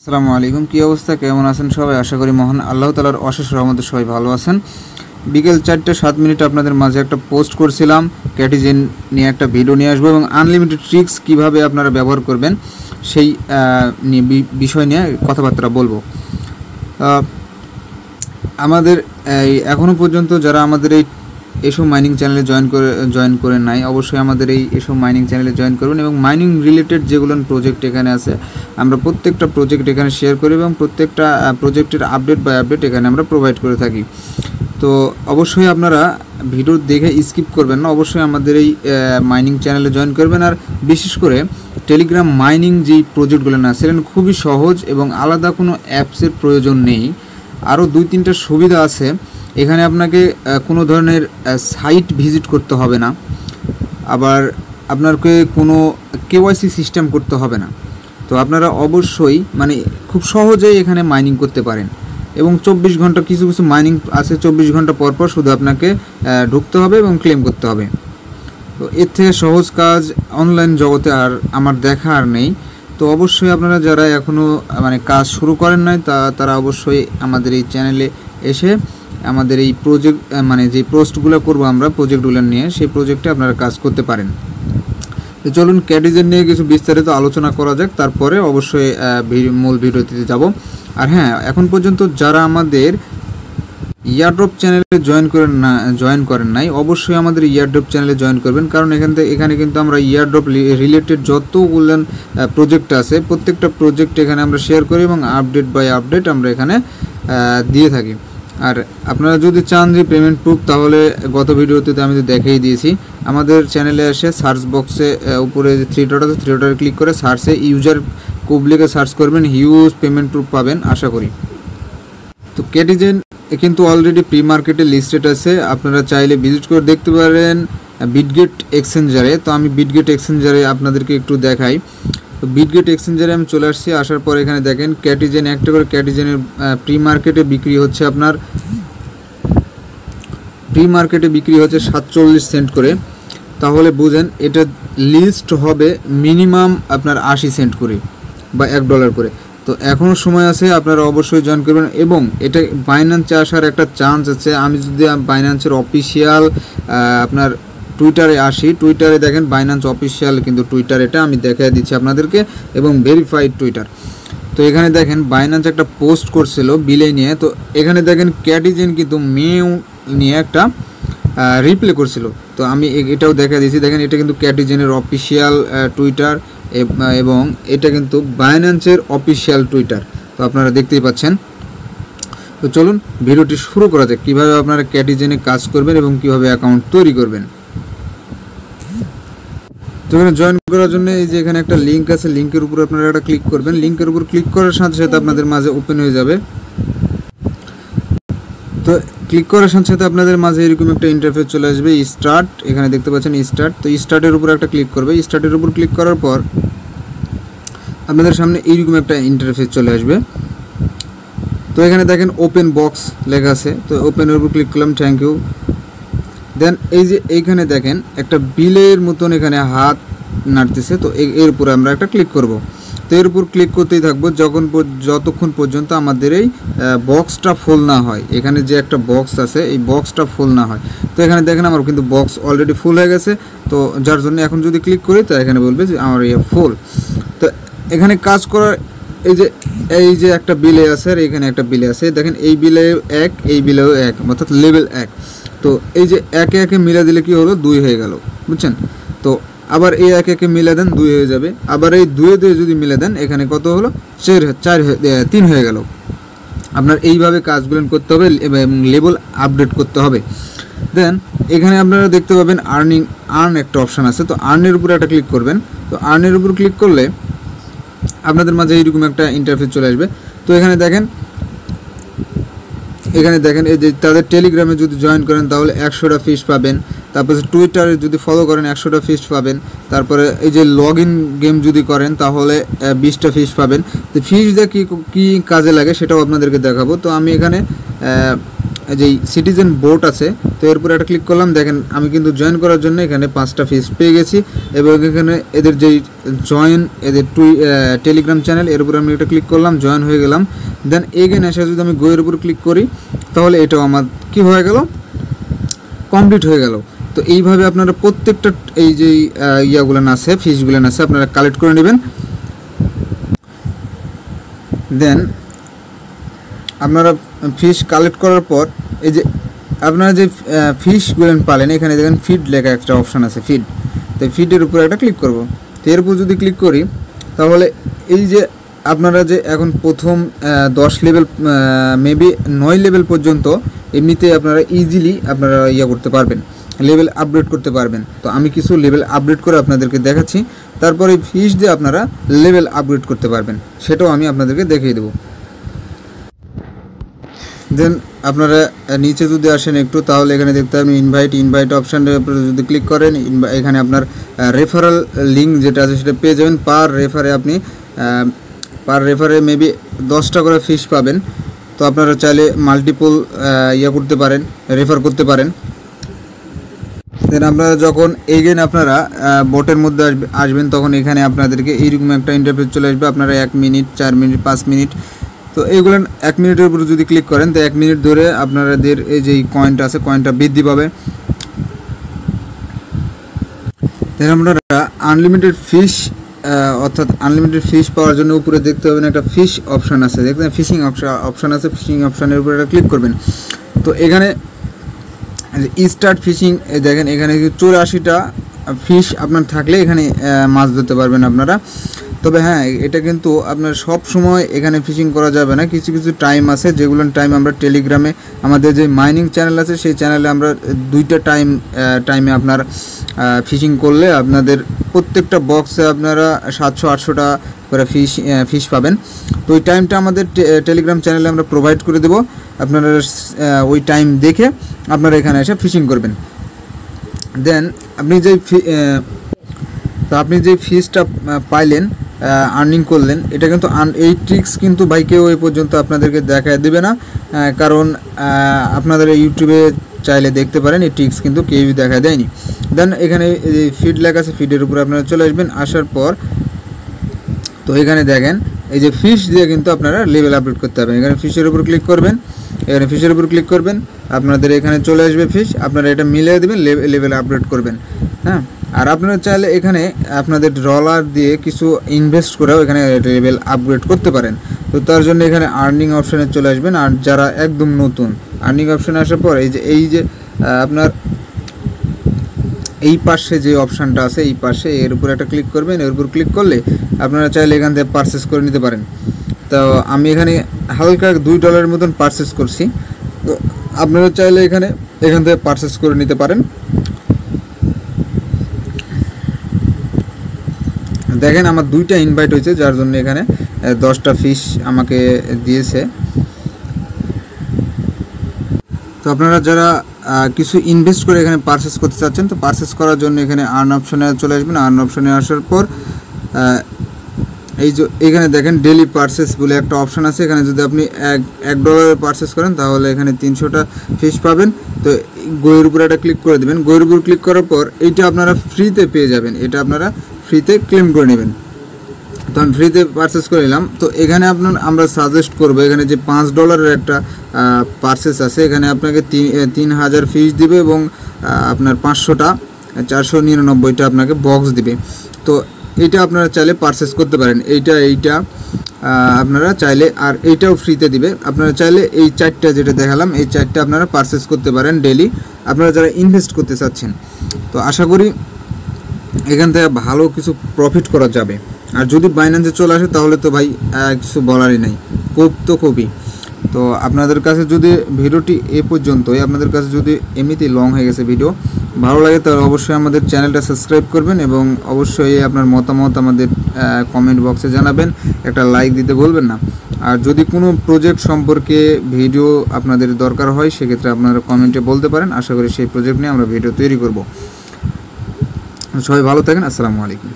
আসসালামু আলাইকুম। কী অবস্থা, কেমন আছেন সবাই? আশা করি মহান আল্লাহ তাআলার অশেষ রহমতে সবাই ভালো আছেন। বিকেল 4:07 আপনাদের মাঝে একটা পোস্ট করছিলাম, ক্যাটিজেন নিয়ে একটা ভিডিও নিয়ে আসবো এবং আনলিমিটেড ট্রিক্স কিভাবে আপনারা ব্যবহার করবেন সেই বিষয় নিয়ে কথাবার্তা বলবো। আমাদের এখনও পর্যন্ত যারা আমাদের এসব মাইনিং চ্যানেলে জয়েন করে নাই, অবশ্যই আমাদের এসব মাইনিং চ্যানেলে জয়েন করবেন এবং মাইনিং রিলেটেড যেগুলো প্রজেক্ট এখানে আছে আমরা প্রত্যেকটা প্রজেক্ট এখানে শেয়ার করি এবং প্রত্যেকটা প্রজেক্টের আপডেট এখানে আমরা প্রোভাইড করে থাকি। তো অবশ্যই আপনারা ভিডিও দেখে স্কিপ করবেন না, অবশ্যই আমাদের এই মাইনিং চ্যানেলে জয়েন করবেন। আর বিশেষ করে টেলিগ্রাম মাইনিং যেই প্রজেক্টগুলো না সেখানে খুবই সহজ এবং আলাদা কোনো অ্যাপসের প্রয়োজন নেই। আরও 2-3টা সুবিধা আছে। এখানে আপনাকে কোনো ধরনের সাইট ভিজিট করতে হবে না, আবার আপনাকে কোনো কেওয়াইসি সিস্টেম করতে হবে না। তো আপনারা অবশ্যই খুব সহজেই এখানে মাইনিং করতে পারেন এবং 24 ঘন্টা কিছু মাইনিং আছে, 24 ঘন্টা পর পর শুধু আপনাকে ঢুকতে হবে এবং ক্লেম করতে হবে। তো এর থেকে সহজ কাজ অনলাইন জগতে আর আমার দেখা আর নেই। তো অবশ্যই আপনারা যারা এখনও কাজ শুরু করেন নাই তারা অবশ্যই আমাদের এই চ্যানেলে এসে আমাদের এই প্রজেক্ট যে পোস্টগুলো করবো আমরা প্রজেক্টগুলো নিয়ে, সেই প্রজেক্টে আপনারা কাজ করতে পারেন। তো চলুন ক্যাটিজেন নিয়ে কিছু বিস্তারিত আলোচনা করা যাক, তারপরে অবশ্যই মূল ভিডিওতে যাব। আর হ্যাঁ, এখন পর্যন্ত যারা আমাদের ইয়ারড্রপ চ্যানেলে জয়েন করেন নাই অবশ্যই আমাদের ইয়ারড্রপ চ্যানেলে জয়েন করবেন, কারণ এখানে কিন্তু আমরা ইয়ারড্রপ রিলেটেড যতগুলো প্রজেক্ট আছে প্রত্যেকটা প্রজেক্ট এখানে আমরা শেয়ার করি এবং আপডেট বাই আপডেট আমরা এখানে দিয়ে থাকি। আর আপনারা যদি চান যে পেমেন্ট প্রুফ, তাহলে গত ভিডিওতে আমি তো দেখাই দিয়েছি। আমাদের চ্যানেলে এসে সার্চ বক্সে উপরে যে 3 ডট আছে 3 ডটে ক্লিক করে সার্চে ইউজার কোড লিখে সার্চ করবেন, হিউজ পেমেন্ট প্রুফ পাবেন আশা করি। তো ক্যাটিজেন কিন্তু অলরেডি প্রি মার্কেটে লিস্টেড আছে, আপনারা চাইলে ভিজিট করে দেখতে পারেন বিটগেট এক্সচেঞ্জারে। তো আমি বিটগেট এক্সচেঞ্জারে আপনাদেরকে একটু দেখাই। তো বিটগেট এক্সচেঞ্জারে আমি চলে আসছি। আসার পর এখানে দেখেন ক্যাটিজেন একটা করে ক্যাটিজেনের প্রি মার্কেটে বিক্রি হচ্ছে, আপনার প্রি মার্কেটে বিক্রি হচ্ছে 47 সেন্ট করে। তাহলে বুঝেন এটা লিস্ট হবে মিনিমাম আপনার 80 সেন্ট করে বা $1 করে। তো এখনও সময় আছে, আপনারা অবশ্যই জয়েন করবেন এবং এটা বাইন্যান্সে আসার একটা চান্স আছে। আমি যদি বাইন্যান্সের অফিসিয়াল আপনার টুইটারে আসি, টুইটারে দেখেন বাইন্যান্স অফিসিয়াল কিন্তু টুইটার, এটা আমি দেখাই দিচ্ছি আপনাদেরকে এবং ভেরিফাইড টুইটার। তো এখানে দেখেন বাইন্যান্স একটা পোস্ট করছিল বিলে নিয়ে। তো এখানে দেখেন ক্যাটিজেন কিন্তু মেউ নিয়ে একটা রিপ্লে করছিল। তো আমি এটাও দেখা দিয়েছি, দেখেন এটা কিন্তু ক্যাটিজেনের অফিসিয়াল টুইটার এবং এটা কিন্তু বাইন্যান্সের অফিসিয়াল টুইটার। তো আপনারা দেখতেই পাচ্ছেন। তো চলুন ভিডিওটি শুরু করা যাক, কীভাবে আপনারা ক্যাটিজেনে কাজ করবেন এবং কীভাবে অ্যাকাউন্ট তৈরি করবেন। তো এখানে জয়েন করার জন্য এই যে এখানে একটা লিঙ্ক আছে, লিঙ্কের উপর আপনারা একটা ক্লিক করবেন। লিঙ্কের উপর ক্লিক করার সাথে সাথে আপনাদের মাঝে ওপেন হয়ে যাবে। তো ক্লিক করার সাথে সাথে আপনাদের মাঝে এরকম একটা ইন্টারফেস চলে আসবে, স্টার্ট। এখানে দেখতে পাচ্ছেন স্টার্ট। তো স্টার্টের উপর একটা ক্লিক করবে। স্টার্টের উপর ক্লিক করার পর আপনাদের সামনে এইরকম একটা ইন্টারফেস চলে আসবে। তো এখানে দেখেন ওপেন বক্স লেখা আছে, তো ওপেনের উপর ক্লিক করলাম, থ্যাংক ইউ। দেন এই যে এইখানে দেখেন একটা বিলের মতন এখানে হাত নাড়তেছে, তো এর উপরে আমরা একটা ক্লিক করব। তো এর উপর ক্লিক করতেই থাকবো যতক্ষণ পর্যন্ত আমাদের এই বক্সটা ফুল না হয়। এখানে যে একটা বক্স আছে এই বক্সটা ফুল না হয়। তো এখানে দেখেন আমার কিন্তু বক্স অলরেডি ফুল হয়ে গেছে। তো যার জন্য এখন যদি ক্লিক করি তো এখানে বলবে যে আমার ফুল। তো এখানে কাজ করার এই যে একটা বিলে আছে আর এখানে একটা বিলে আছে, দেখেন এই বিলেও 1 এই বিলেও 1, অর্থাৎ লেভেল 1। তো এই যে একে একে মিলা দিলে কি হলো, 2 হয়ে গেল, বুঝছেন? তো আবার এই একে একে মিলে দেন, 2 হয়ে যাবে। আবার এই 2 যদি মিলে দেন এখানে কত হলো, 3 হয়ে গেল। আপনার এইভাবে কাজগুলো করতে হবে এবং লেভেল আপডেট করতে হবে। দেন এখানে আপনারা দেখতে পাবেন আর্ন একটা অপশান আছে। তো আর্নের উপরে একটা ক্লিক করবেন। তো আর্নের উপর ক্লিক করলে আপনাদের মাঝে এইরকম একটা ইন্টারফেস চলে আসবে। তো এখানে দেখেন এই যে তাদের টেলিগ্রামে যদি জয়েন করেন তাহলে 100টা ফিস পাবেন। তারপরে টুইটারে যদি ফলো করেন 100টা ফিস পাবেন। তারপরে এই যে লগ ইন গেম যদি করেন তাহলে 20টা ফিস পাবেন। তো ফিস দিয়ে কী কাজে লাগে সেটাও আপনাদেরকে দেখাবো। তো আমি এখানে যেই সিটিজেন বোট আছে, তো এর উপরে একটা ক্লিক করলাম। দেখেন আমি কিন্তু জয়েন করার জন্য এখানে 5টা ফিস পেয়ে গেছি এবং এখানে এদের যেই জয়েন এদের টেলিগ্রাম চ্যানেল, এর উপরে আমি এটা ক্লিক করলাম, জয়েন হয়ে গেলাম। দেন এগেন এসে যদি আমি গোয়ের উপর ক্লিক করি তাহলে এটাও আমার কি হয়ে গেল, কমপ্লিট হয়ে গেল। তো এইভাবে আপনারা প্রত্যেকটা এই যে ইয়াগুলো আছে, ফিসগুলো আছে, আপনারা কালেক্ট করে নেবেন। দেন আপনারা ফিস কালেক্ট করার পর এই যে আপনারা যে ফিসগুলো পালেন, এখানে দেখেন ফিড লেখা একটা অপশান আছে, ফিড। তো ফিডের উপরে একটা ক্লিক করব। তো এর উপর যদি ক্লিক করি তাহলে এই যে আপনারা যে এখন প্রথম 10 লেভেল মেবি 9 লেভেল পর্যন্ত এমনিতে আপনারা ইজিলি আপনারা করতে পারবেন, লেভেল আপগ্রেড করতে পারবেন। তো আমি কিছু লেভেল আপগ্রেড করে আপনাদেরকে দেখাচ্ছি, তারপরে ফিস দিয়ে আপনারা লেভেল আপগ্রেড করতে পারবেন, সেটাও আমি আপনাদেরকে দেখিয়ে দেবো। দেন আপনারা নিচে যদি আসেন একটু, তাহলে এখানে দেখতে পাবেন ইনভাইট অপশানের উপরে যদি ক্লিক করেন, এখানে আপনার রেফারেল লিঙ্ক যেটা আছে সেটা পেয়ে যাবেন। পার রেফারে মেবি 10টা করে ফিস পাবেন। তো আপনারা চাইলে মাল্টিপল করতে পারেন, রেফার করতে পারেন। দেন আপনারা যখন এগেন আপনারা বোটের মধ্যে আসবেন, তখন এখানে আপনাদেরকে এইরকম একটা ইন্টারফেস চলে আসবে। আপনারা 1 মিনিট, 4 মিনিট, 5 মিনিট, তো এইগুলো 1 মিনিটের উপরে যদি ক্লিক করেন তো 1 মিনিট ধরে আপনাদের এই যে কয়েনটা আছে, কয়েনটা বৃদ্ধি পাবে। দেন আপনারা আনলিমিটেড ফিশ, অর্থাৎ আনলিমিটেড ফিশ পাওয়ার জন্য উপরে দেখতে পাবেন একটা ফিশ অপশান আছে, দেখবেন ফিশিং অপশান আছে, ফিশিং অপশানের উপরে একটা ক্লিক করবেন। তো এখানে স্টার্ট ফিশিং, দেখেন এখানে 84টা ফিশ আপনার থাকলে এখানে মাছ ধরতে পারবেন আপনারা। তবে হ্যাঁ, এটা কিন্তু আপনার সব সময় এখানে ফিশিং করা যাবে না, কিছু কিছু টাইম আছে যেগুলো টাইম আমরা টেলিগ্রামে আমাদের যে মাইনিং চ্যানেল আছে সেই চ্যানেলে আমরা 2টা টাইমে আপনার ফিশিং করলে আপনাদের প্রত্যেকটা বক্সে আপনারা 700-800টা করে ফিশ পাবেন। তো ওই টাইমটা আমাদের টেলিগ্রাম চ্যানেলে আমরা প্রোভাইড করে দেবো, আপনারা ওই টাইম দেখে আপনারা এখানে এসে ফিশিং করবেন। দেন আপনি যে ফিসটা পাইলেন, আর্নিং করলেন, এটা কিন্তু এই ট্রিক্স কিন্তু ভাই কেউ এই পর্যন্ত আপনাদেরকে দেখা দেবে না, কারণ আপনাদের ইউটিউবে চাইলে দেখতে পারেন, এই ট্রিক্স কিন্তু কেউই দেখা দেয়নি। দেন এখানে ফিড লেখা আছে, ফিডের উপরে আপনারা চলে আসবেন। আসার পর তো এখানে দেখেন এই যে ফিশ দিয়ে কিন্তু আপনারা লেভেল আপডেট করতে হবে। এখানে ফিশের উপর ক্লিক করবেন, এখানে ফিশের উপর ক্লিক করবেন, আপনাদের এখানে চলে আসবে ফিশ, আপনারা এটা মিলিয়ে দেবেন, লেভেল আপডেট করবেন। হ্যাঁ, আর আপনারা চাইলে এখানে আপনাদের ডলার দিয়ে কিছু ইনভেস্ট করেও এখানে লেভেল আপগ্রেড করতে পারেন। তো তার জন্য এখানে আর্নিং অপশানে চলে আসবেন। আর যারা একদম নতুন, আর্নিং অপশানে আসার পর এই যে আপনার এই পাশে যে অপশানটা আছে, এই পাশে এর উপর একটা ক্লিক করবেন। এর উপর ক্লিক করলে আপনারা চাইলে এখান থেকে পারচেস করে নিতে পারেন। তো আমি এখানে হালকা $2 মতন পারচেস করছি, তো আপনারা চাইলে এখান থেকে পারচেস করে নিতে পারেন। দেখেন আমার 2টা ইনভাইট হয়েছে, যার জন্য এখানে 10টা ফিশ আমাকে দিয়েছে। তো আপনারা যারা কিছু ইনভেস্ট করে এখানে পারচেস করতে চাচ্ছেন, তো পারচেস করার জন্য এখানে আর্ন অপশনে চলে আসবেন। আর্ন অপশনে আসার পর এই যে এখানে দেখেন ডেলি পারচেস বলে একটা অপশান আছে। এখানে যদি আপনি $1 পারচেস করেন তাহলে এখানে 300টা ফিশ পাবেন। তো গোয়ের উপরে একটা ক্লিক করে দেবেন। গোয়ের উপর ক্লিক করার পর এইটা আপনারা ফ্রিতে পেয়ে যাবেন, এটা আপনারা ফ্রিতে ক্লেম করে নেবেন। তো আমি ফ্রিতে পারচেস করে নিলাম। তো এখানে আমরা সাজেস্ট করবো, এখানে যে $5 একটা পারচেস আছে, এখানে আপনাকে 3000 ফিশ দিবে এবং আপনার 500টা 499টা আপনাকে বক্স দিবে। তো এইটা আপনারা চাইলে পারচেস করতে পারেন, এইটা আপনারা চাইলে, আর এইটাও ফ্রিতে দিবে। আপনারা চাইলে এই 4টা যেটা দেখালাম, এই 4টা আপনারা পারচেস করতে পারেন ডেলি, আপনারা যারা ইনভেস্ট করতে চাচ্ছেন। তো আশা করি এখান থেকে ভালো কিছু প্রফিট করা যাবে। আর যদি বাইন্যান্সে চলে আসে তাহলে তো ভাই কিছু বলারই নাই, খুবই। তো আপনাদের কাছে যদি ভিডিওটি এ পর্যন্তই, আপনাদের কাছে যদি এমনিতেই লং হয়ে গেছে ভিডিও, ভালো লাগে তাহলে অবশ্যই আমাদের চ্যানেলটা সাবস্ক্রাইব করবেন এবং অবশ্যই আপনার মতামত আমাদের কমেন্ট বক্সে জানাবেন, একটা লাইক দিতে ভুলবেন না। আর যদি কোনো প্রজেক্ট সম্পর্কে ভিডিও আপনাদের দরকার হয় সেক্ষেত্রে আপনারা কমেন্টে বলতে পারেন, আশা করি সেই প্রজেক্ট নিয়ে আমরা ভিডিও তৈরি করব। সবাই ভালো থাকেন, আসসালামু আলাইকুম।